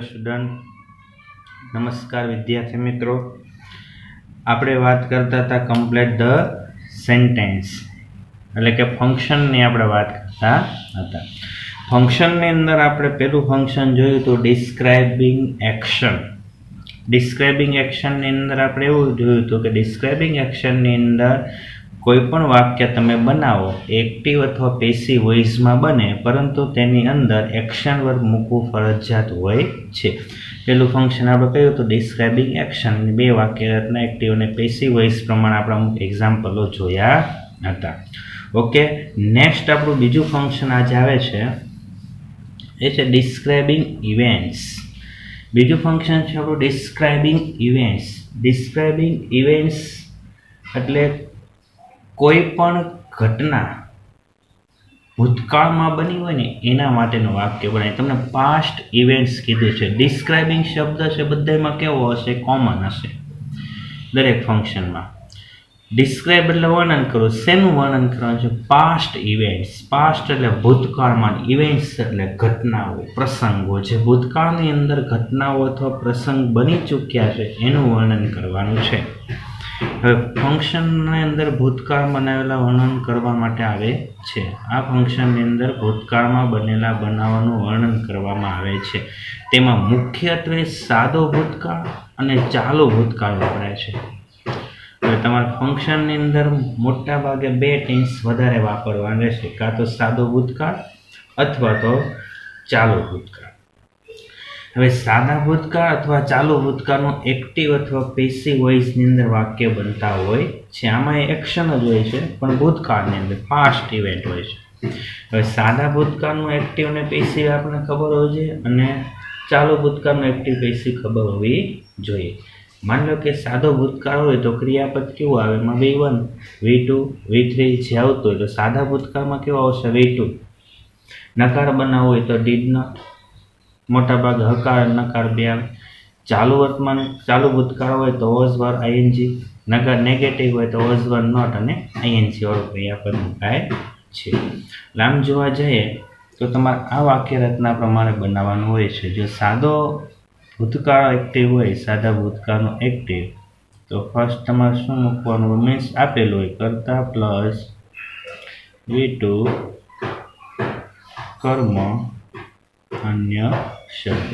Student, નમસ્કાર વિદ્યાર્થી મિત્રો. આપણે વાત કરતા હતા કમ્પ્લીટ ધ સેન્ટેન્સ, એટલે કે ફંક્શનની આપણે વાત કરતા હતા. ફંક્શનની અંદર આપણે પહેલું ફંક્શન જોયું હતું ડિસ્ક્રાઇબિંગ એક્શન. ડિસ્ક્રાઇબિંગ એક્શનની અંદર આપણે એવું જોયું હતું કે ડિસ્ક્રાઇબિંગ એક્શનની અંદર કોઈ પણ વાક્ય તમે બનાવો એક્ટિવ અથવા પેસિવ વોઇસમાં બને, પરંતુ તેની અંદર એક્શન વર્બ મૂકવું ફરજિયાત હોય છે. પેલું ફંક્શન આપણે કહ્યું હતું ડિસ્ક્રાઇબિંગ એક્શન. બે વાક્ય રચના એક્ટિવ અને પેસિવ વોઇસ પ્રમાણે આપણે અમુક એક્ઝામ્પલો જોયા હતા. ઓકે, નેક્સ્ટ આપણું બીજું ફંક્શન આજે આવે છે એ છે ડિસ્ક્રાઇબિંગ ઇવેન્ટ્સ. બીજું ફંક્શન છે આપણું ડિસ્ક્રાઇબિંગ ઇવેન્ટ્સ. ડિસ્ક્રાઇબિંગ ઇવેન્ટ્સ એટલે કોઈ પણ ઘટના ભૂતકાળમાં બની હોય ને એના માટેનું વાક્ય બનાય. તમને પાસ્ટ ઇવેન્ટ્સ કીધું છે. ડિસ્ક્રાઇબિંગ શબ્દ છે બધામાં કેવો હશે? કોમન હશે દરેક ફંક્શનમાં. ડિસ્ક્રાઇબ એટલે વર્ણન કરવું. શેનું વર્ણન કરવાનું છે? Past events. પાસ્ટ એટલે ભૂતકાળમાં, ઇવેન્ટ્સ એટલે ઘટનાઓ, પ્રસંગો. જે ભૂતકાળની અંદર ઘટનાઓ અથવા પ્રસંગ બની ચૂક્યા છે એનું વર્ણન કરવાનું છે. હવે ફંક્શનની અંદર ભૂતકાળ બનાવેલા વર્ણન કરવા માટે આવે છે. આ ફંક્શનની અંદર ભૂતકાળમાં બનેલા બનાવવાનું વર્ણન કરવામાં આવે છે. તેમાં મુખ્યત્વે સાદો ભૂતકાળ અને ચાલુ ભૂતકાળ વપરાય છે. હવે તમારા ફંક્શનની અંદર મોટા ભાગે બે ટેન્સ વધારે વાપરવાના રહેશે, કાં તો સાદો ભૂતકાળ અથવા તો ચાલુ ભૂતકાળ. હવે સાદા ભૂતકાળ અથવા ચાલુ ભૂતકાળનું એક્ટિવ અથવા પેસિવ વોઇસની અંદર વાક્ય બનતા હોય છે. આમાં એક્શન જ હોય છે, પણ ભૂતકાળની અંદર પાસ્ટ ઇવેન્ટ હોય છે. હવે સાદા ભૂતકાળનું એક્ટિવ અને પેસિવ આપણને ખબર હોવી જોઈએ, અને ચાલુ ભૂતકાળનું એક્ટિવ પેસિવ ખબર હોવી જોઈએ. માની લો કે સાદો ભૂતકાળ હોય તો ક્રિયાપદ કેવું આવે? એમાં V1, V2, V3 જે આવતું હોય તો સાદા ભૂતકાળમાં કેવું આવશે? V2. નકાર બનાવવો હોય તો ડીડ નોટ. મોટા ભાગે હકાર નકાર બે આવે. ચાલુ ભૂતકાળ હોય તો વોઝ વર ING. નકાર નેગેટિવ હોય તો વોઝ વર નોટ અને ING વાળું ક્રિયાપદ મુકાય છે. આમ જોવા જઈએ તો તમારે આ વાક્ય રચના પ્રમાણે બનાવવાનું હોય છે. જો સાદો ભૂતકાળ એક્ટિવ હોય, સાદા ભૂતકાળનું એક્ટિવ, તો ફર્સ્ટ તમારે શું મૂકવાનું? મીન્સ આપેલું હોય કર્તા પ્લસ V2 કર્મ અન્ય શબ્દ,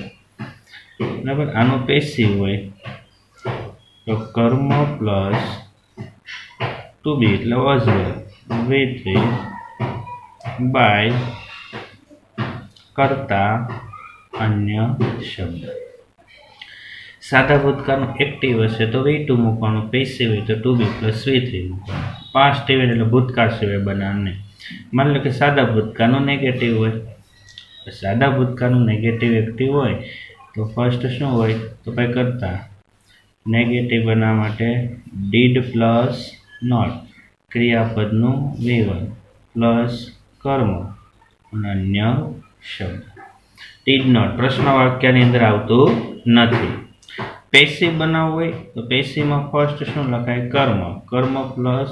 બરાબર. આનું પેસિવ હોય તો કર્મ પ્લસ ટુ બી એટલે વોઝ V3 બાય કરતા અન્ય શબ્દ. સાદા ભૂતકાળનું એક્ટિવ હશે તો V2 મૂકવાનું, પેસિવ હોય તો 2B પ્લસ V3 મૂકવાનું. પાસ્ટ ઇવેન્ટ એટલે ભૂતકાળ સિવાય બનાવને. માની લો કે સાદા ભૂતકાળનું નેગેટિવ હોય. સાદા ભૂતકાળનું નેગેટિવ એક્ટિવ હોય તો ફર્સ્ટ શું હોય? તો ભાઈ કરતા નેગેટિવ બનાવવા માટે ડીડ પ્લસ નોટ, ક્રિયાપદનું V1 પ્લસ કર્મ અને અન્ય શબ્દ. ડીડ નોટ પ્રશ્ન વાક્યની અંદર આવતું નથી. પેસિવ બનાવવું હોય તો પેસિવમાં ફર્સ્ટ શું લખાય? કર્મ પ્લસ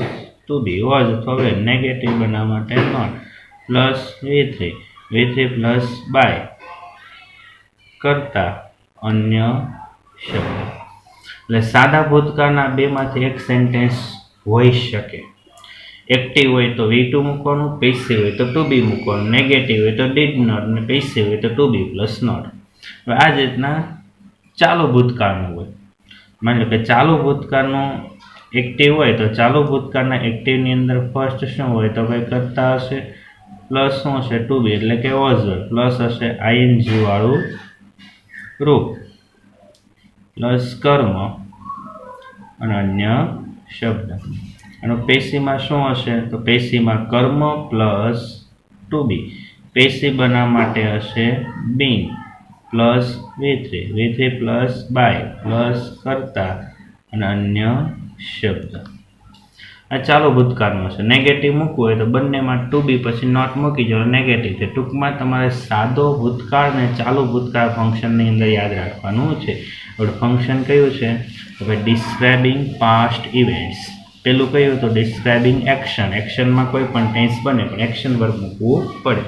2B વોઝ અથવા નેગેટિવ બનાવવા માટે not plus V3 plus by કરતા અન્ય શબ્દ. એટલે સાદા ભૂતકાળના બેમાંથી એક સેન્ટેન્સ હોઈ શકે. એક્ટિવ હોય તો V2 મૂકવાનું, પેસિવ હોય તો 2B મૂકવાનું, નેગેટિવ હોય તો ડીડ નોટ અને પેસિવ હોય તો 2B પ્લસ નોટ. હવે આ જ રીતના ચાલુ ભૂતકાળનું હોય. માની લો કે ચાલુ ભૂતકાળનું એક્ટિવ હોય તો ચાલુ ભૂતકાળના એક્ટિવની અંદર ફર્સ્ટ શું હોય? તો ભાઈ કરતા હશે પ્લસ શું હશે? 2B એટલે કે વોઝ પ્લસ હશે ING વાળું રૂપ પ્લસ કર્મ અને અન્ય શબ્દ. અને પેસીમાં શું હશે? તો પેસીમાં કર્મ પ્લસ 2B. પેસી બનાવવા માટે હશે બીન plus V3 plus by plus કરતા અને અન્ય શબ્દ. આ ચાલુ ભૂતકાળનું છે. નેગેટિવ મૂકવું હોય તો બંનેમાં 2B પછી નોટ મૂકી જાઓ, નેગેટિવ છે. ટૂંકમાં તમારે સાદો ભૂતકાળ અને ચાલુ ભૂતકાળ ફંક્શનની અંદર યાદ રાખવાનું છે. હવે ફંક્શન કયું છે? હવે ડિસ્ક્રાઇબિંગ પાસ્ટ ઇવેન્ટ્સ. પેલું કયું તો ડિસ્ક્રાઇબિંગ એક્શન. એક્શનમાં કોઈ પણ ટેન્સ બને પણ એક્શન વર્બ મૂકવું પડે.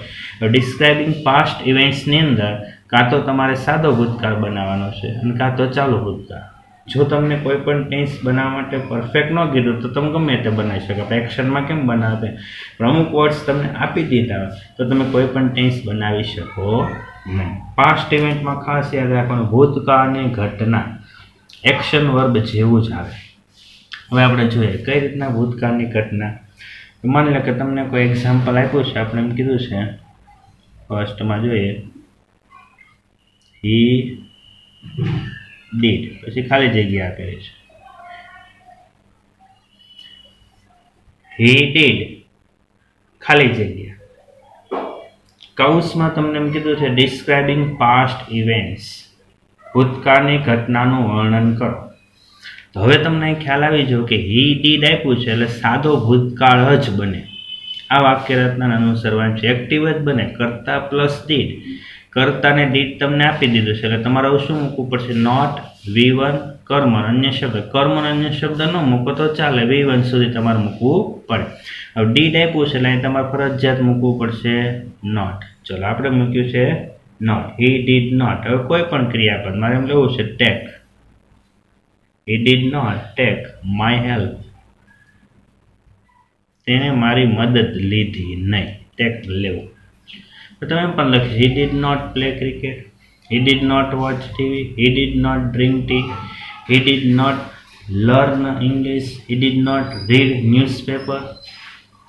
ડિસ્ક્રાઇબિંગ પાસ્ટ ઇવેન્ટ્સની અંદર કાં તો તમારે સાદો ભૂતકાળ બનાવવાનો છે અને કાં તો ચાલુ ભૂતકાળ. જો તમને કોઈ પણ ટેન્સ બનાવવા માટે પરફેક્ટ ન કીધું તો તમે ગમે તે બનાવી શકો. આપણે એક્શનમાં કેમ બનાવે, પણ અમુક વર્ડ્સ તમને આપી દીધા હોય તો તમે કોઈ પણ ટેન્સ બનાવી શકો નહીં. પાસ્ટ ઇવેન્ટમાં ખાસ યાદ રાખવાનું, ભૂતકાળની ઘટના એક્શન વર્બ જેવું જ આવે. હવે આપણે જોઈએ કઈ રીતના ભૂતકાળની ઘટના. માની લો કે તમને કોઈ એક્ઝામ્પલ આપ્યું છે, આપણે એમ કીધું છે ફર્સ્ટમાં જોઈએ હી ડીડ, પછી ખાલી જગ્યા આપેલી છે હી ડીડ ખાલી જગ્યા. કૌંસમાં તમને એમ કીધું છે ડિસ્ક્રાઇબિંગ પાસ્ટ ઇવેન્ટ્સ, ભૂતકાળની ઘટનાનું વર્ણન કરો. તો હવે તમને ખ્યાલ આવી જો કે હી ડીડ આપ્યું છે એટલે સાદો ભૂતકાળ જ બને. આ વાક્ય રચનાને અનુસરવાનું છે. એક્ટિવ જ બને, કર્તા પ્લસ ડીડ. કર્તાને ડીડ તમને આપી દીધું છે એટલે તમારે શું મૂકવું પડશે? નોટ, V1, કર્મ, અન્ય શબ્દ. કર્મ અન્ય શબ્દ ન મૂકો તો ચાલે, V1 સુધી તમારે મૂકવું પડે. હવે ડીડ આપ્યું છે એટલે અહીં તમારે ફરજિયાત મૂકવું પડશે નોટ. ચલો આપણે મૂક્યું છે નોટ, હી ડીડ નોટ. હવે કોઈ પણ ક્રિયાપદ મારે એમ લેવું છે take. He did not take my help, તેણે મારી મદદ લીધી નહીં, ટેક લેવું. તો તમે પણ લખી he did not play cricket, he did not watch TV, he did not drink tea, he did not learn English, he did not read newspaper.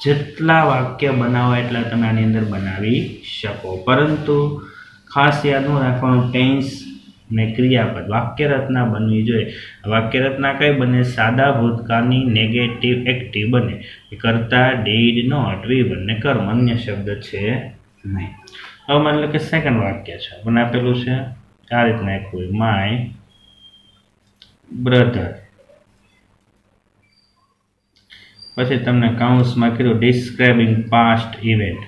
જેટલા વાક્ય બનાવો એટલા તમે આની અંદર બનાવી શકો, પરંતુ ખાસ યાદ રાખવાનું ટેન્સ ને ક્રિયાપદ. વાક્ય રચના બનવી જોઈએ. વાક્ય રચના કઈ બને? સાદા ભૂતકાળની નેગેટિવ એક્ટિવ બને. કરતા ડીડ નોટ, V1 ને કર્મ, અન્ય શબ્દ છે નહીં. હવે માની લો કે સેકન્ડ વાક્ય છે, મને આપેલું છે આ રીતના આપ્યું, માય બ્રધર, પછી તમને કાઉન્સમાં કીધું ડિસ્ક્રાઇબિંગ પાસ્ટ ઇવેન્ટ.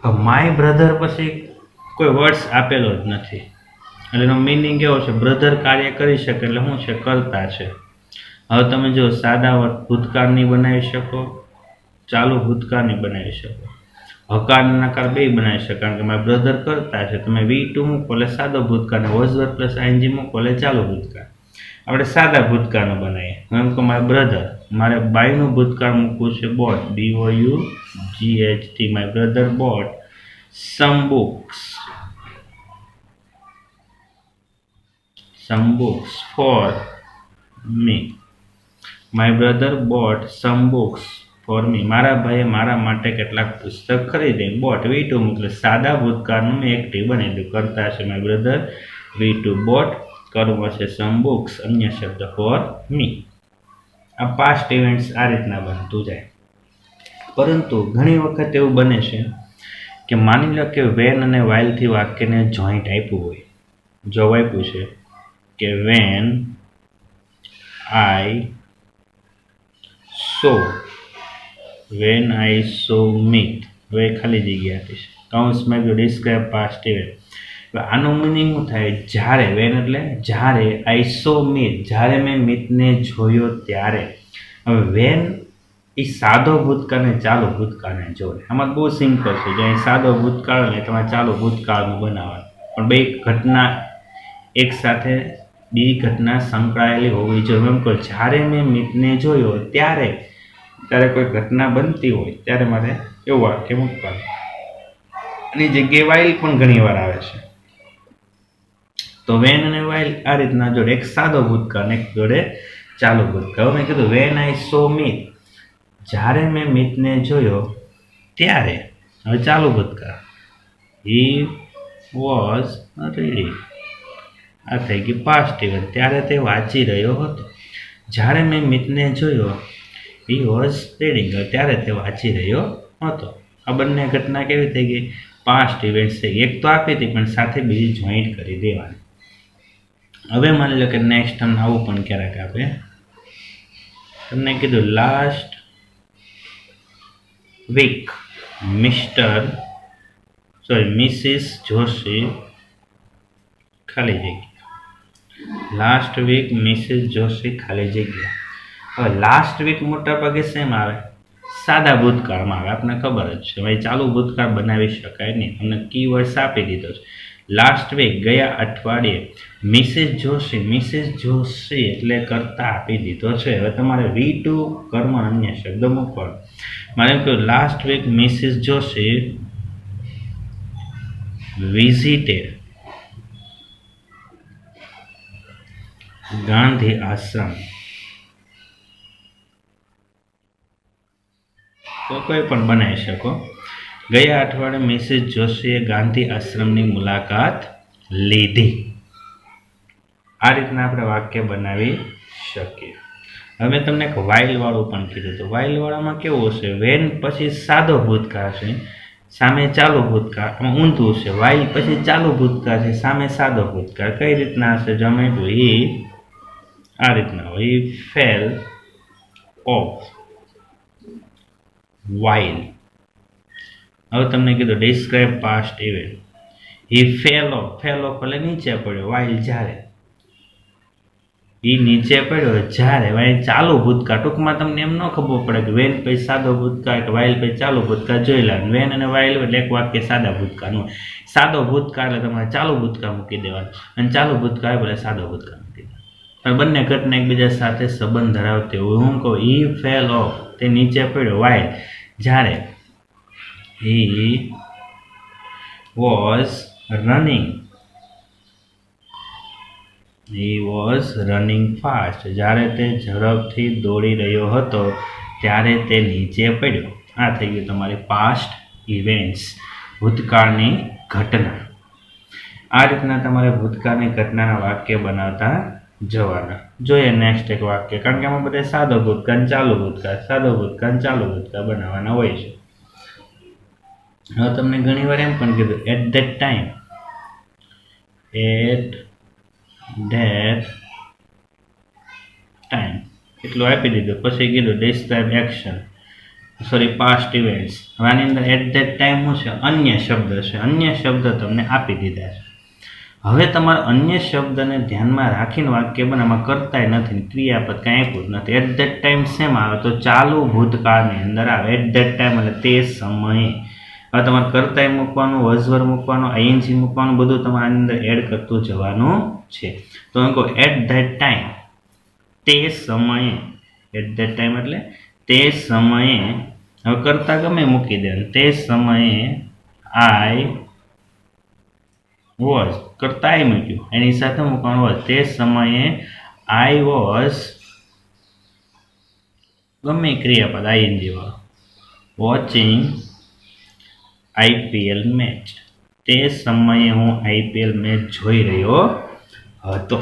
હવે માય બ્રધર પછી કોઈ વર્ડ્સ આપેલો જ નથી એટલે એનો મિનિંગ કેવો છે? બ્રધર કાર્ય કરી શકે એટલે શું છે? કરતા છે. હવે તમે જો સાદા ભૂતકાળની બનાવી શકો, ચાલુ ભૂતકાળની બનાવી શકો, હકાર નકાર બે બનાવી શકો. કારણ કે મારા બ્રધર કરતા છે, તમે V2 મૂકો એટલે સાદો ભૂતકાળ, વોઝ વર્બ પ્લસ ING મૂકો એટલે ચાલુ ભૂતકાળ. આપણે સાદા ભૂતકાળનું બનાવીએ. એમ કે મારા બ્રધર, મારે બાયનું ભૂતકાળ મૂકવું છે boat, BOUGHT. My brother boat some books for me. My brother boat some books for me. મારા ભાઈએ મારા માટે કેટલાક પુસ્તક ખરીદે. બોટ V2 એટલે સાદા ભૂતકાળનું મેં એક્ટિવ બનેલું. કરતા છે માય બ્રધર, V2 બોટ, કર્મ છે some books, અન્ય શબ્દ for me. આ પાસ્ટ ઇવેન્ટ્સ આ રીતના બનતું જાય. પરંતુ ઘણી વખત એવું બને છે કે માની લો કે વેન અને વાઇલથી વાક્યને જોઈન્ટ આપ્યું હોય. જો આપ્યું છે કે વેન આઈ સો મીટ, હવે ખાલી જગ્યા આપી છે કાઉન્સમાં ડિસ્ક્રાઇબ પાસ્ટ ઇવેન્ટ. આનું મિનિંગ શું થાય? જ્યારે, વેન એટલે જ્યારે, આઈ સો મીટ જ્યારે મેં મીટને જોયો ત્યારે. હવે વેન એ સાદો ભૂતકાળ ને ચાલુ ભૂતકાળને જોડે. આમાં બહુ સિમ્પલ છે. જો અહીં સાદો ભૂતકાળ ને તમારે ચાલુ ભૂતકાળનું બનાવવાનું, પણ બે ઘટના એક સાથે બીજી ઘટના સંકળાયેલી હોવી જોઈએ. એમ કહો જ્યારે મેં મીટને જોયો ત્યારે કોઈ ઘટના બનતી હોય ત્યારે મારે એવું વાક્ય મૂકવાનું. એની જગ્યાએ વાઇલ પણ ઘણી વાર આવે છે. તો વેન અને વાઇલ આ રીતના જોડે, એક સાદો ભૂતકાળ એક જોડે ચાલુ ભૂતકાળ. મેં કીધું વેન આઈ સો મીટ, જ્યારે મેં મીટને જોયો ત્યારે. હવે ચાલુ ભૂતકાળ, હી વોઝ રીડિંગ, આ થઈ ગયું પાસ્ટ ઇવેન્ટ, ત્યારે તે વાંચી રહ્યો હતો. જ્યારે મેં મીટને જોયો, હી વોઝ રીડિંગ, ત્યારે તે વાંચી રહ્યો હતો. આ બંને ઘટના કેવી થઈ ગઈ? પાસ્ટ ઇવેન્ટ થઈ ગઈ. એક તો આપી હતી પણ સાથે બીજી જોઈન્ટ કરી દેવાની. હવે માની લો કે નેક્સ્ટ તમને આવું પણ ક્યારેક આપે, તમને કીધું લાસ્ટ વીક મિસિસ જોશી ખાલી જગ્યા. લાસ્ટ વીક મિસિસ જોશી ખાલી જગ્યા. હવે લાસ્ટ વીક મોટા ભાગે શેમ આવે? સાદા ભૂતકાળમાં આવે. આપણને ખબર જ છે ભાઈ, ચાલુ ભૂતકાળ બનાવી શકાય નહીં. તમને કીવર્ડ્સ આપી દીધો છે. લાસ્ટ વીક ગયા અઠવાડિયે મિસિસ જોશી એટલે કરતા આપી દીધો છે. હવે તમારે V2 કર્મ અન્ય શબ્દ મૂકવાનો. મારે એમ કહ્યું last week Mrs Joshi visited Gandhi Ashram. તો કોઈ પણ બનાવી શકો. ગયા અઠવાડિયે મિસિસ જોશીએ ગાંધી આશ્રમની મુલાકાત લીધી. આ રીતના આપણે વાક્ય બનાવી શકીએ. હવે તમને એક વાઇલ વાળું પણ કીધું હતું. વાઇલ વાળામાં કેવું હશે? વેન પછી સાદો ભૂતકાળ છે, સામે ચાલુ ભૂતકાળ. ઊંધું છે. વાઇલ પછી ચાલુ ભૂતકાળ છે, સામે સાદો ભૂતકાળ. કઈ રીતના હશે? જમેલું હી આ રીતના હોય. He fell off while. હવે તમને કીધું describe past event. He fell off એટલે નીચે પડ્યો. વાઇલ જ્યારે એ નીચે પડ્યો જ્યારે વાઇલ ચાલુ ભૂતકાળ. ટૂંકમાં તમને એમ ન ખબર પડે કે વેન પછી સાદો ભૂતકાળ કે વાઇલ પછી ચાલુ ભૂતકાળ જોઈ લે. વેન અને વાઇલ એટલે એક વાક્ય સાદા ભૂતકાળનું. સાદો ભૂતકાળ એટલે તમારે ચાલુ ભૂતકાળ મૂકી દેવાનું, અને ચાલુ ભૂતકાળ એટલે સાદો ભૂતકાળ મૂકી દેવાનું. પણ બંને ઘટના એકબીજા સાથે સંબંધ ધરાવતી હોય. હું કહું હી ફેલ ઓફ તે નીચે પડ્યો વાઇલ જ્યારે he was running fast. જ્યારે તે ઝડપથી દોડી રહ્યો હતો ત્યારે તે નીચે પડ્યો. આ થઈ ગયું તમારી પાસ્ટ ઇવેન્ટ્સ, ભૂતકાળની ઘટના. આ રીતના તમારે ભૂતકાળની ઘટનાના વાક્ય બનાવતા જવાના. જોઈએ નેક્સ્ટ એક વાક્ય, કારણ કે આમાં બધા સાદો ભૂતકાળ, ચાલુ ભૂતકાળ, સાદો ભૂતકાળ, ચાલુ ભૂતકાળ બનાવવાના હોય છે. હવે તમને ઘણી વાર એમ પણ કીધું એટ ધેટ ટાઈમ એટલું આપી દીધું. પછી કીધું ડિસ્ક્રાઇબ એક્શન પાસ્ટ ઇવેન્ટ્સ. હવે આની અંદર એટ ધેટ ટાઈમ શું છે? અન્ય શબ્દ છે. અન્ય શબ્દ તમને આપી દીધા છે. હવે તમારે અન્ય શબ્દને ધ્યાનમાં રાખીને વાક્ય બનાવવામાં કરતાય નથી, ક્રિયાપદ કાંઈ આપ્યું જ નથી. એટ ધેટ ટાઈમ શેમાં આવે? તો ચાલુ ભૂતકાળની અંદર આવે. એટ ધેટ ટાઈમ એટલે તે સમયે. હવે તમારે કરતાય મૂકવાનું, વઝવર મૂકવાનું, આઈએનજી મૂકવાનું, બધું તમારે અંદર એડ કરતું જવાનું છે. તો એમ કહો એટ ધેટ ટાઈમ તે સમયે. એટ ધેટ ટાઈમ એટલે તે સમયે. હવે કરતા ગમે મૂકી દેવાનું. તે સમયે આઈ વોઝ, કરતા આઈ મૂક્યું, એની સાથે મૂકવાનું વોઝ. તે સમયે આઈ વોઝ ગમે ક્રિયાપદ આઈએનજી વાળો વોચિંગ આઈપીએલ મેચ. તે સમયે હું આઈપીએલ મેચ જોઈ રહ્યો હતો.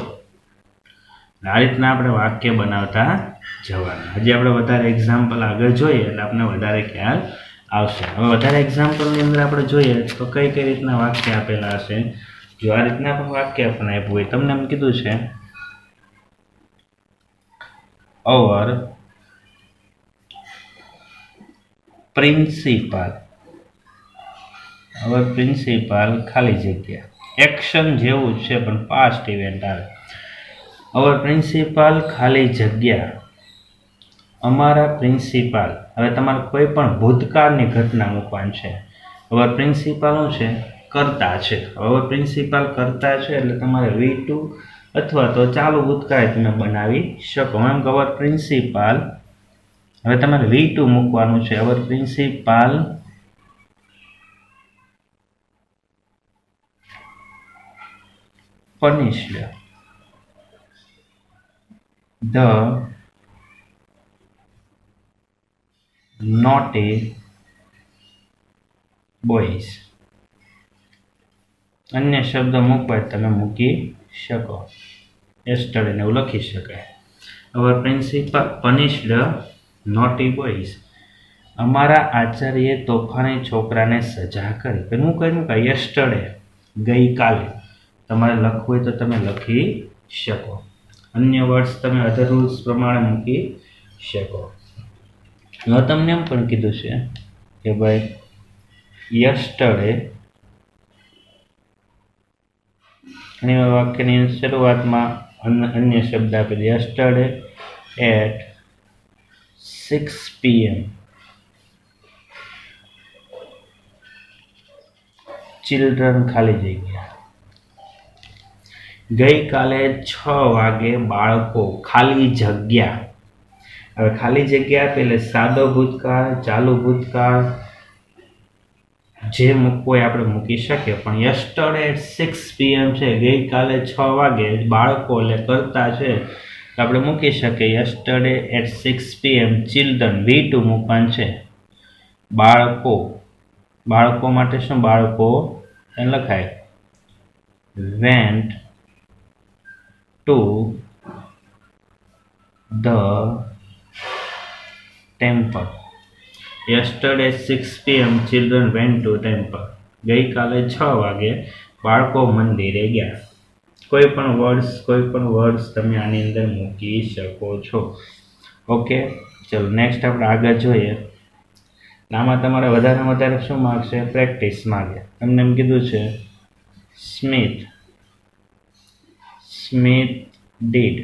આ રીતના આપણે વાક્ય બનાવતા જવાના. હજી આપણે વધારે એક્ઝામ્પલ આગળ જોઈએ એટલે આપણે વધારે ખ્યાલ આવશે. હવે વધારે એક્ઝામ્પલની અંદર આપણે જોઈએ તો કઈ કઈ રીતના વાક્ય આપેલા હશે. જો આ રીતના પણ વાક્ય આપણને આપ્યું હોય, તમને એમ કીધું છે અવર પ્રિન્સિપાલ ખાલી જગ્યા. એક્શન જેવું જ છે પણ પાસ્ટ ઇવેન્ટ આવે. અવર પ્રિન્સિપાલ ખાલી જગ્યા અમારા પ્રિન્સિપાલ. હવે તમારે કોઈ પણ ભૂતકાળની ઘટના મૂકવાની છે. અવર પ્રિન્સિપાલ શું છે? કરતા છે. અવર પ્રિન્સિપાલ કરતા છે એટલે તમારે V2 અથવા તો ચાલુ ભૂતકાળ તમે બનાવી શકો. એમ કે અવર પ્રિન્સિપાલ, હવે તમારે V2 મૂકવાનું છે. અવર principal punished the naughty boys. અન્ય શબ્દ મૂકવા તમે મૂકી શકો. yesterday ને એવું લખી શકાય. અવર પ્રિન્સિપાલ punished naughty boys. અમારા આચાર્યએ તોફાની છોકરાને સજા કરી. હું કહ્યું કે yesterday ગઈકાલે. તમારે લખવું હોય તો તમે લખી શકો. અન્ય વર્ડ્સ તમે અધર રૂલ્સ પ્રમાણે મૂકી શકો. હવે તમને એમ પણ કીધું છે કે ભાઈ yesterday અને વાક્યની શરૂઆતમાં અન્ય શબ્દ આપી દે. yesterday at 6 PM children ખાલી જગ્યા ગઈકાલે 6 વાગે બાળકો ખાલી જગ્યા. હવે ખાલી જગ્યા આપે એટલે સાદો ભૂતકાળ, ચાલુ ભૂતકાળ જે મૂકવું હોય આપણે મૂકી શકીએ. પણ યસ્ટરડે એટ 6 PM છે, ગઈકાલે 6 વાગે બાળકો એટલે કરતા છે તો આપણે મૂકી શકીએ yesterday at 6 PM children V2 મૂકવાનું છે. બાળકો, બાળકો માટે શું બાળકો એ લખાય went to the temple. Yesterday 6 PM children went to temple. ગઈકાલે 6 વાગે બાળકો મંદિરે ગયા. કોઈ પણ વર્ડ્સ તમે આની અંદર મૂકી શકો છો. ઓકે, ચલો નેક્સ્ટ આપણે આગળ જોઈએ. આમાં તમારે વધારે શું માર્ક છે? પ્રેક્ટિસ માગે. તમને એમ કીધું છે સ્મિથ ડીડ,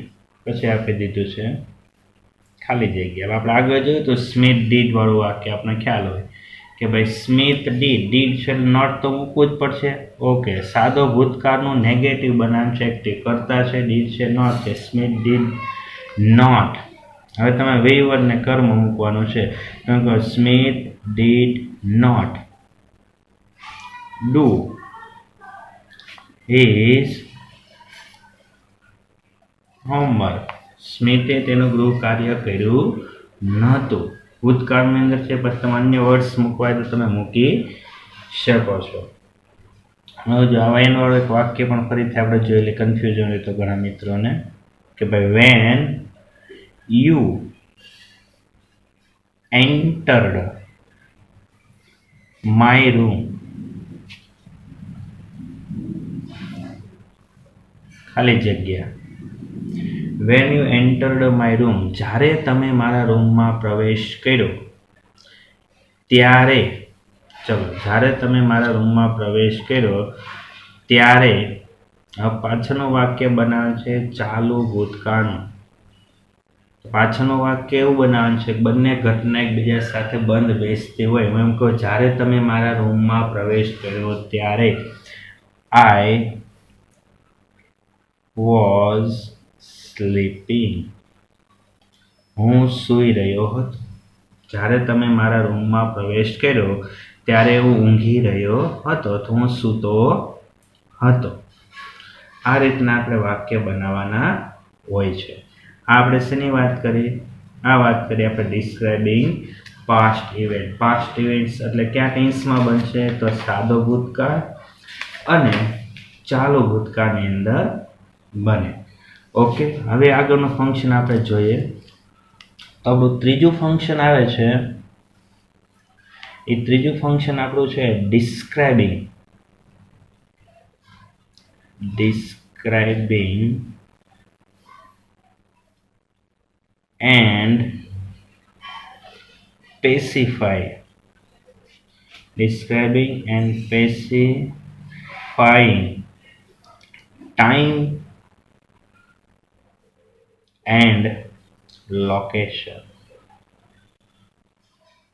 પછી આપી દીધું છે ખાલી જગ્યા. આપણે આગળ જોયું તો સ્મિથ ડીડ વાળું વાક્ય આપણે ખ્યાલ હોય કે ભાઈ સ્મિથ ડીડ છે, નોટ તો મૂકવું જ પડશે. ઓકે, સાદો ભૂતકાળનું નેગેટિવ બનાવવાનું છે, એક્ટિવ કરતા છે, ડીડ છે, નોટ છે, સ્મિથ ડીડ નોટ. હવે તમે વેવરને કર્મ મૂકવાનું છે. તમે Smith did not do his homework. સ્મિથે તેનું ગૃહ કાર્ય કર્યું નહોતું. ભૂતકાળની અંદર છે, પછી તમે અન્ય વર્ડ્સ મૂકવાય તો તમે મૂકી શકો છો. હવે જો આવા એનું એક વાક્ય પણ ફરીથી આપણે જોઈ લઈએ, કન્ફ્યુઝન હોય તો ઘણા મિત્રોને, કે ભાઈ when you entered my room, ખાલી જગ્યા. When you entered my room, જ્યારે તમે મારા રૂમમાં પ્રવેશ કર્યો ત્યારે, ચલો જ્યારે તમે મારા રૂમમાં પ્રવેશ કર્યો ત્યારે, પાછળનું વાક્ય બનાવે છે ચાલુ ભૂતકાળનું. પાછળનું વાક્ય એવું બનાવવાનું છે કે બંને ઘટના એકબીજા સાથે બંધ બેસતી હોય. હું એમ કહું જ્યારે તમે મારા રૂમમાં પ્રવેશ કર્યો ત્યારે આઈ વોઝ સ્લીપિંગ, હું સૂઈ રહ્યો હતો. જ્યારે તમે મારા રૂમમાં પ્રવેશ કર્યો ત્યારે હું ઊંઘી રહ્યો હતો, તો હું સૂતો હતો. આ રીતના આપણે વાક્ય બનાવવાના હોય છે. આપણે શેની વાત કરી? આ વાત કરી આપણે describing past event. Past events એટલે ક્યાં ટેન્સમાં બનશે? તો સાદો ભૂતકાળ અને ચાલુ ભૂતકાળની અંદર બને. ઓકે, હવે આગળનું ફંક્શન આપણે જોઈએ. આપણું ત્રીજું ફંક્શન આવે છે, એ ત્રીજું ફંક્શન આપણું છે describing and pacify. Describing and pacifying time and location.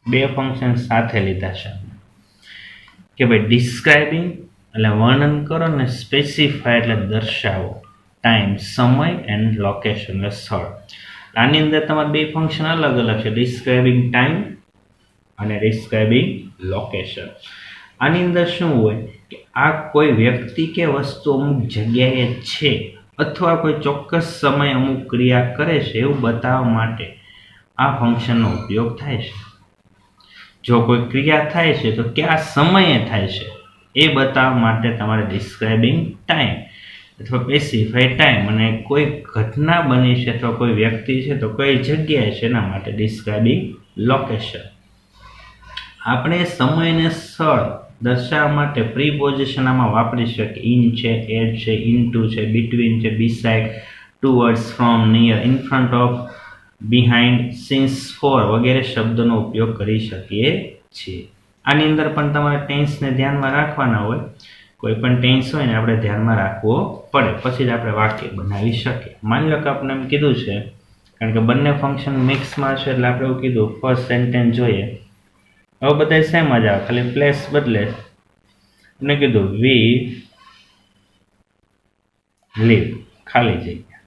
બે ફંક્શન સાથે લીધા છે કે ભાઈ ડિસ્ક્રાઇબિંગ એટલે વર્ણન કરો ને સ્પેસિફાય એટલે દર્શાવો, ટાઈમ સમય એન્ડ લોકેશન એટલે સ્થળ. આની અંદર તમારે બે ફંક્શન અલગ છે, ડિસ્ક્રાઇબિંગ ટાઈમ અને ડિસ્ક્રાઇબિંગ લોકેશન. આની અંદર શું હોય કે આ કોઈ વ્યક્તિ કે વસ્તુ અમુક જગ્યાએ છે અથવા કોઈ ચોક્કસ સમય અમુક ક્રિયા કરે છે એવું બતાવવા માટે આ ફંક્શનનો ઉપયોગ થાય છે. જો કોઈ ક્રિયા થાય છે તો કયા સમયે થાય છે એ બતાવવા માટે તમારે ડિસ્ક્રાઇબિંગ ટાઈમ અથવા સ્પેસિફાઈ ટાઈમ, અને કોઈ ઘટના બની છે અથવા કોઈ વ્યક્તિ છે તો કઈ જગ્યાએ છે એના માટે ડિસ્ક્રાઇબિંગ લોકેશન. આપણે સમય અને સ્થળ દર્શાવવા માટે પ્રીપોઝિશન આમાં વાપરી શકીએ. ઇન છે, એટ છે, ઇનટુ છે, બિટવીન છે, beside, towards, from, near, in front of, behind, since, for વગેરે શબ્દોનો ઉપયોગ કરી શકીએ છીએ. આની અંદર પણ તમારે ટેન્સને ધ્યાનમાં રાખવાના હોય. કોઈ પણ ટેન્સ હોય ને આપણે ધ્યાનમાં રાખવો પડે, પછી જ આપણે વાક્ય બનાવી શકીએ. માની લો કે આપણે એમ કીધું છે, કારણ કે બંને ફંક્શન મિક્સમાં છે એટલે આપણે એવું કીધું ફર્સ્ટ સેન્ટેન્સ જોઈએ. હવે બધા સેમ જ આવે, ખાલી પ્લેસ બદલે. આપણે કીધું વી લીવ ખાલી જગ્યા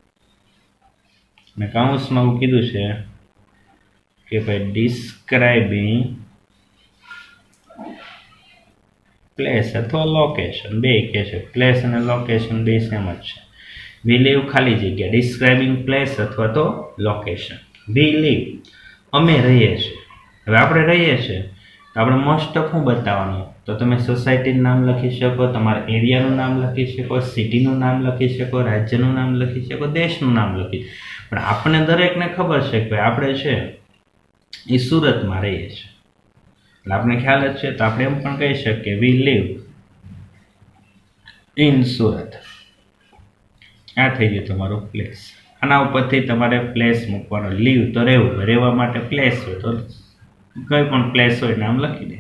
અને કૌંસમાં એવું કીધું છે કે ભાઈ ડિસ્ક્રાઇબિંગ પ્લેસ અથવા લોકેશન, બે કે છે પ્લેસ અને લોકેશન બે સેમ જ છે. વી લીવ ખાલી જગ્યા ડિસ્ક્રાઇબિંગ પ્લેસ અથવા તો લોકેશન. વી લીવ અમે રહીએ છીએ. હવે આપણે રહીએ છીએ તો આપણે મોસ્ટ ઓફ શું બતાવવાનું, તો તમે સોસાયટીનું નામ લખી શકો, તમારા એરિયાનું નામ લખી શકો, સિટીનું નામ લખી શકો, રાજ્યનું નામ લખી શકો, દેશનું નામ લખી. પણ આપણને દરેકને ખબર છે કે આપણે છે એ સુરતમાં રહીએ છીએ, એટલે આપણે ખ્યાલ જ છે. તો આપણે એમ પણ કહી શકીએ વી લીવ ઇન સુરત. આ થઈ ગયું તમારું પ્લેસ. આના ઉપરથી તમારે પ્લેસ મૂકવાનો. લીવ તો રહેવું, રહેવા માટે પ્લેસ હોય તો કંઈ પણ પ્લેસ હોય નામ લખી દે.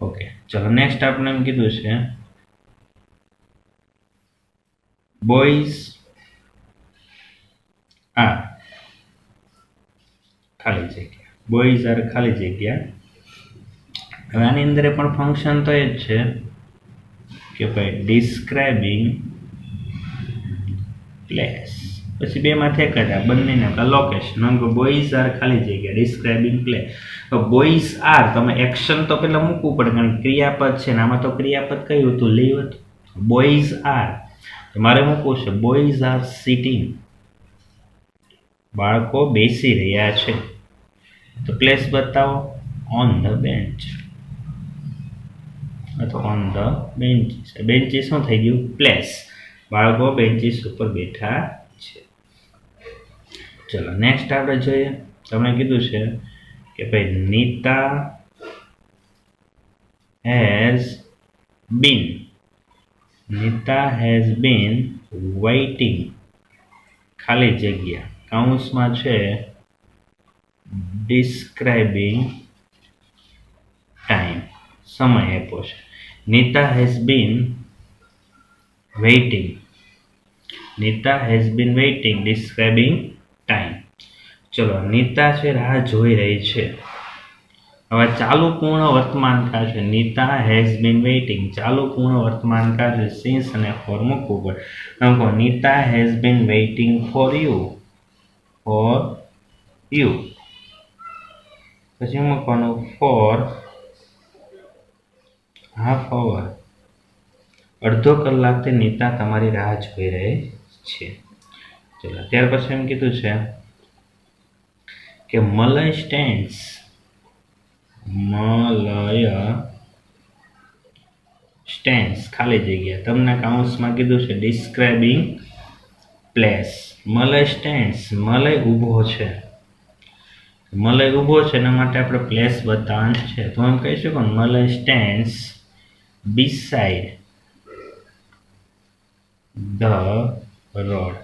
ઓકે, ચલો નેક્સ્ટ આપણે એમ કીધું છે બોયઝ આર ખાલી જગ્યા. બોયઝ આર ખાલી જગ્યા. હવે આની અંદર પણ ફંક્શન તો એ જ છે કે ભાઈ ડિસ્ક્રાઇબિંગ પ્લેસ, પછી બેમાંથી એક જ આ બંનેને લોકેશન. બોયઝ આર ખાલી જગ્યા ડિસ્ક્રાઇબિંગ પ્લેસ. તો બોયઝ આર તમે એક્શન તો પેલા મૂકવું પડે, કારણ કે ક્રિયાપદ છે ને આમાં તો ક્રિયાપદ કયું હતું, લીવ હતું. બોયઝ આર મારે મૂકવું છે બોયઝ આર સિટિંગ, બાળકો બેસી રહ્યા છે. તો પ્લેસ બતાવો ઓન ધ બેન્ચ અથવા ઓન ધ બેન્ચીસ. બેન્ચીસ શું થઈ ગયું પ્લેસ, બાળકો બેન્ચીસ ઉપર બેઠા છે. ચલો નેક્સ્ટ આપણે જોઈએ. તમને કીધું છે કે ભાઈ નીતા હેઝ બીન વેઇટિંગ ખાલી જગ્યા કૌંસમાં છે ડિસ્ક્રાઇબિંગ ટાઈમ, સમય આપ્યો છે. Nita has been waiting describing time. ચલો નીતા છે રાહ જોઈ રહી છે. હવે ચાલુ પૂર્ણ વર્તમાનકાળ છે. નીતા હેઝ બીન વેઇટિંગ ચાલુ પૂર્ણ વર્તમાનકાળ છે. સિન્સ અને ફોર મૂકવું પડે. Nita has been waiting for you પછી મૂકવાનું ફોર હાફ અવર, અડધો કલાકથી નીતા તમારી રાહ જોઈ રહી છે. ચલો ત્યાર પછી એમ કીધું છે કે મલય સ્ટેન્ડ્સ ખાલી જગ્યા. તમને કૌંસમાં કીધું છે ડિસ્ક્રાઇબિંગ પ્લેસ. મલય સ્ટેન્ડ્સ મલય ઊભો છે. મલય ઊભો છે એના માટે આપણે પ્લેસ બતાવવાનું છે. તો એમ કહી શકો મલય સ્ટેન્ડ્સ beside the road.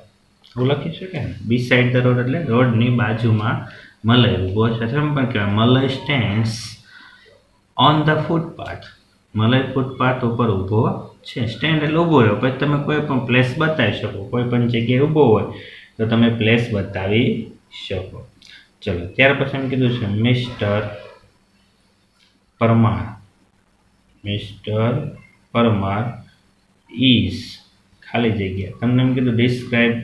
એવું લખી શકે ને, beside the road એટલે રોડની બાજુમાં મલય ઊભો છે. એમ પણ કહેવાય Malay stands on the footpath. Malay footpath ઉપર ઊભો છે. સ્ટેન્ડ એટલે ઊભો રહ્યો. પછી તમે કોઈ પણ પ્લેસ બતાવી શકો, કોઈ પણ જગ્યાએ ઊભો હોય તો તમે પ્લેસ બતાવી શકો. ચલો ત્યાર પછી એમ કીધું છે મિસ્ટર પરમાર ઇઝ ખાલી જગ્યા. તમને એમ કીધું ડિસ્ક્રાઇબ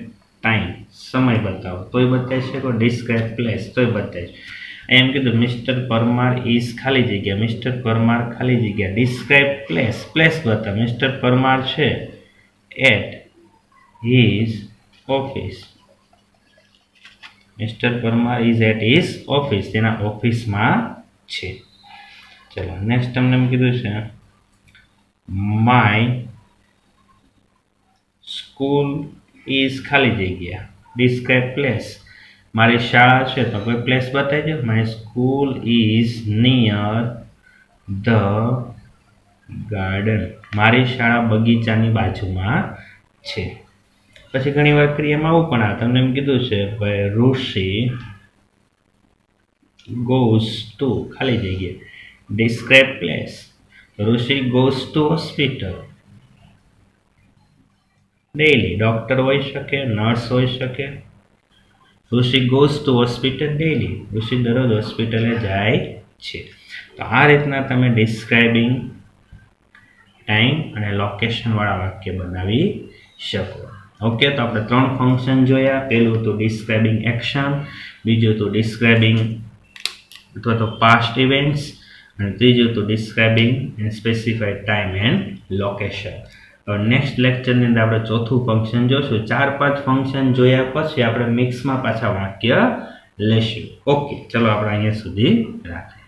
ટાઈમ, સમય બતાવો તોય બતાવી શકો, ડિસ્ક્રાઇબ પ્લેસ તોય બતાવી શકો. એમ કીધું મિસ્ટર પરમાર ઇઝ ખાલી જગ્યા મિસ્ટર પરમાર ખાલી જગ્યા ડિસ્ક્રાઇબ પ્લેસ બતાવો. મિસ્ટર પરમાર છે at his office. Mister Parmar is at his office, તેના ઓફિસમાં છે. ચલો નેક્સ્ટ તમને એમ કીધું છે માય સ્કૂલ ઇઝ ખાલી જગ્યા ડિસ્ક્રાઇબ પ્લેસ. મારી શાળા છે તો કોઈ પ્લેસ બતાવી દો. My school is near the garden. મારી શાળા બગીચાની બાજુમાં છે. પછી ઘણી વાર ક્રિયામાં આવું પણ તમને એમ કીધું છે ભાઈ ઋષિ ગોઝ ટુ ખાલી જગ્યા describe place. Rishi goes to hospital daily. Doctor હોઈ શકે, નર્સ હોઈ શકે. ઋષિ ગોઝ ટુ હોસ્પિટલ ડેઈલી. ઋષિ દરરોજ હોસ્પિટલે જાય છે. તો આ રીતના તમે ડિસ્ક્રાઇબિંગ ટાઈમ અને લોકેશનવાળા વાક્ય બનાવી શકો. ઓકે, તો આપણે 3 ફંક્શન જોયા. પહેલું તો ડિસ્ક્રાઇબિંગ એક્શન, બીજું તો ડિસ્ક્રાઇબિંગ અથવા તો પાસ્ટ ઇવેન્ટ્સ, અને ત્રીજું તો describing and specified time and location. Next લેક્ચરની અંદર આપણે ચોથું ફંક્શન જોશું. 4-5 ફંક્શન જોયા પછી આપણે મિક્સમાં પાછા વાક્ય લેશું. ઓકે, ચલો આપણે અહીંયા સુધી રાખીએ.